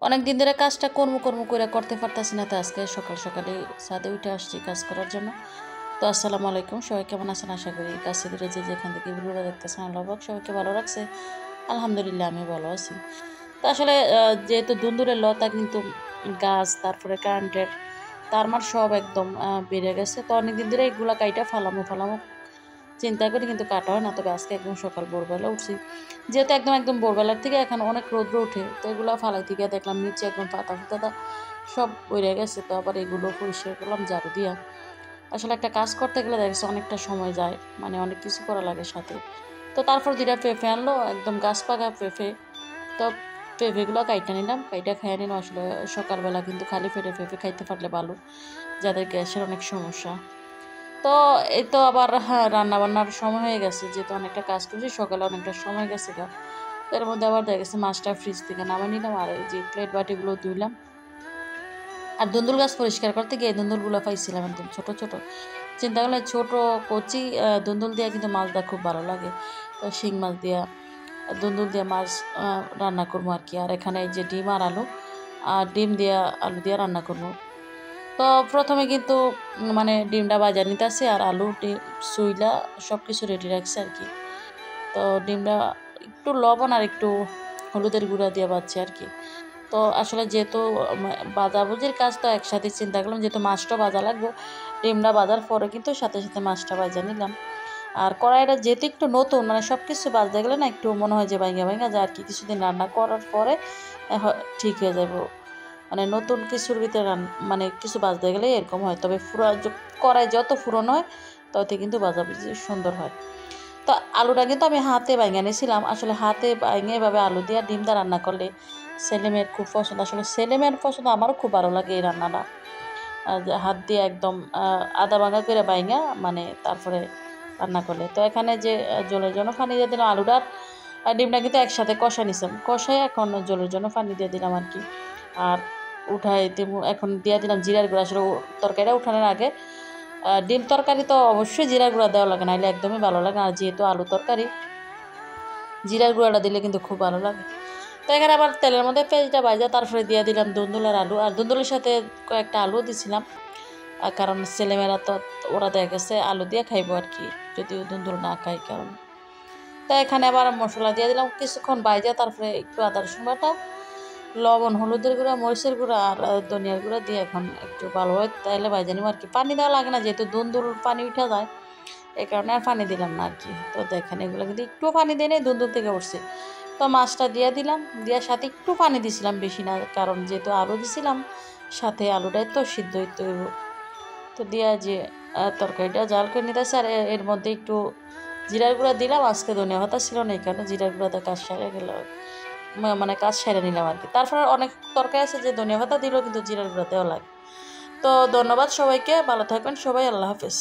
অনেক দিন ধরে কাজটা কর্ম করে করতে পারতাছি না, তো আজকে সকাল সকালে ছাদে উঠে আসছি কাজ করার জন্য। তো আসসালামু আলাইকুম, সবাই কেমন আছেন? আশা করি কাছে দূরে যে যেখান থেকে ভিডিওটা দেখতেছেন আল্লাহ পাক সবাইকে ভালো রাখছে। আলহামদুলিল্লাহ আমি ভালো আছি। তো আসলে যেহেতু দুন্দুরের লতা কিন্তু গাছ, তারপরে কারেন্টের তারমার সব একদম বেড়ে গেছে। তো অনেকদিন ধরে এগুলা কাইটা ফালামো চিন্তা করি, কিন্তু কাটা হয় না। তবে আজকে একদম সকাল ভোরবেলা উঠছি, যেহেতু একদম একদম ভোরবেলার থেকে এখন অনেক রৌদ্র ওঠে, তো এগুলো ফালাই থেকে দেখলাম নিচে একদম পাতা ফাতা সব উড়ে গেছে। তো আবার এগুলো পরিষ্কার করলাম ঝাড়ু দিয়া। আসলে একটা কাজ করতে গেলে দেখছি অনেকটা সময় যায়, মানে অনেক কিছু করা লাগে সাথে। তো তারপর দুইটা পেঁপে আনলো, একদম গাছ পাকা পেঁপে। তো পেঁপেগুলো কাইটা নিলাম, কাইটা খাইয়ে নিলাম। আসলে সকালবেলা কিন্তু খালি পেটে পেঁপে খাইতে পারলে ভালো, যাদের গ্যাসের অনেক সমস্যা। তো এই তো আবার হ্যাঁ, রান্না বান্নার সময় হয়ে গেছে, যেহেতু অনেকটা কাজ করছি সকালে, অনেকটা সময় গেছে গা। তো এর মধ্যে আবার দেখা গেছে মাছটা ফ্রিজ থেকে নামিয়ে নিলাম, আর এই যে প্লেট বাটিগুলো ধুইলাম। আর দুন্দুল গাছ পরিষ্কার করতে গিয়ে দুন্দুলগুলো পাইছিলাম একদম ছোট ছোট। চিন্তা করলে ছোট কচি দুন্দুল দিয়ে কিন্তু মাছ দেওয়া খুব ভালো লাগে। তো শিং মাছ দিয়া দুন্দুল দিয়ে মাছ রান্না করবো আর কি। আর এখানে এই যে ডিম আর আলু, আর ডিম দিয়া আলু দিয়ে রান্না করবো। তো প্রথমে কিন্তু মানে ডিমটা বাজা নিতেছে, আর আলু ডিম সুইলা সব কিছু রেডি রাখছে আর কি। তো ডিমটা একটু লবণ আর একটু হলুদের গুঁড়া দিয়ে বাজছে আর কি। তো আসলে যেহেতু ভাজাভুজির কাজ, তো একসাথে চিন্তা করলাম যেহেতু মাছটা ভাজা লাগবে, ডিমটা ভাজার পরে কিন্তু সাথে সাথে মাছটা ভাজা নিলাম। আর কড়াইটা যেহেতু একটু নতুন, মানে সব কিছু বাজতে গেলে না একটু মনে হয় যে ভাঙা ভাঙা যায় আর কি। কিছুদিন রান্না করার পরে ঠিক হয়ে যাবে। মানে নতুন কিছুর ভিতরে মানে কিছু বাজতে গেলে এরকম হয়। তবে কড়াই যত ফুরনো হয় তত কিন্তু ভাজাভুজি সুন্দর হয়। তো আলুটা কিন্তু আমি হাতে বাইঙে নিয়েছিলাম। আসলে হাতে বাইঙে এভাবে আলু দিয়ে ডিম দিয়ে রান্না করলে ছেলেমেয়ের খুব পছন্দ। আসলে ছেলেমেয়ের পছন্দ, আমারও খুব ভালো লাগে এই রান্নাটা। যে হাত দিয়ে একদম আদা ভাঙা করে বাইঙা, মানে তারপরে রান্না করলে। তো এখানে যে জলের জন্য পানি দিয়ে দিলাম, আলুটার ডিমটা কিন্তু একসাথে কষা নিছিলাম, কষাই এখন জলের জন্য পানি দিয়ে দিলাম আর কি। আর উঠাই এখন দিয়ে দিলাম জিরার গুঁড়া। আসলে তরকারিটা উঠানোর আগে ডিম তরকারি তো অবশ্যই জিরার গুঁড়া দেওয়া লাগে, নাহলে একদমই ভালো লাগে না। আর যেহেতু আলু তরকারি, জিরার গুঁড়াটা দিলে কিন্তু খুব ভালো লাগে। তো এখানে আবার তেলের মধ্যে পেঁয়াজটা ভাজা, তারপরে দিয়ে দিলাম দুন্দুল আর আলু। আর দুন্দুলের সাথে কয়েকটা আলু দিছিলাম, কারণ ছেলেমেয়েরা তো ওরা দেখা গেছে আলু দিয়ে খাইবো আর কি, যদিও দুন্দুল না খাই কারণ। তো এখানে আবার মশলা দিয়ে দিলাম কিছুক্ষণ ভাজা, তারপরে একটু আদা রসুন বাটা, লবণ, হলুদের গুঁড়া, মরিচের গুঁড়া আর ধনিয়ার গুঁড়া দিয়ে এখন একটু ভালোভাবে তাইলে ভাজা নিব আর কি। পানি দেওয়া লাগে না, যেহেতু দুন্দুল পানি উঠে যায়, এই কারণে আর পানি দিলাম না আর কি। তো দেখেন এগুলো কিন্তু একটু পানি দিয়ে নেই, দুন্দুল থেকে উঠছে। তো মাছটা দিয়ে দিলাম, দেওয়ার সাথে একটু পানি দিছিলাম, বেশি না, কারণ যেহেতু আলু দিছিলাম সাথে, আলুটাই তো সিদ্ধ হইতে হইব। তো দিয়া যে তরকারিটা জাল করে নিতেছে। আর এর মধ্যে একটু জিরার গুঁড়া দিলাম। আজকে ধনিয়া পাতা ছিল না, এই কারণে জিরার গুঁড়াতে কাজ সেরে গেল, মানে কাজ সেরে নিলাম আর কি। তারপরে অনেক তরকারি আছে যে ধনিয়া পাতা দিলেও কিন্তু জিরার গুঁড়া দেওয়া লাগে। তো ধন্যবাদ সবাইকে, ভালো থাকবেন সবাই, আল্লাহ হাফেজ।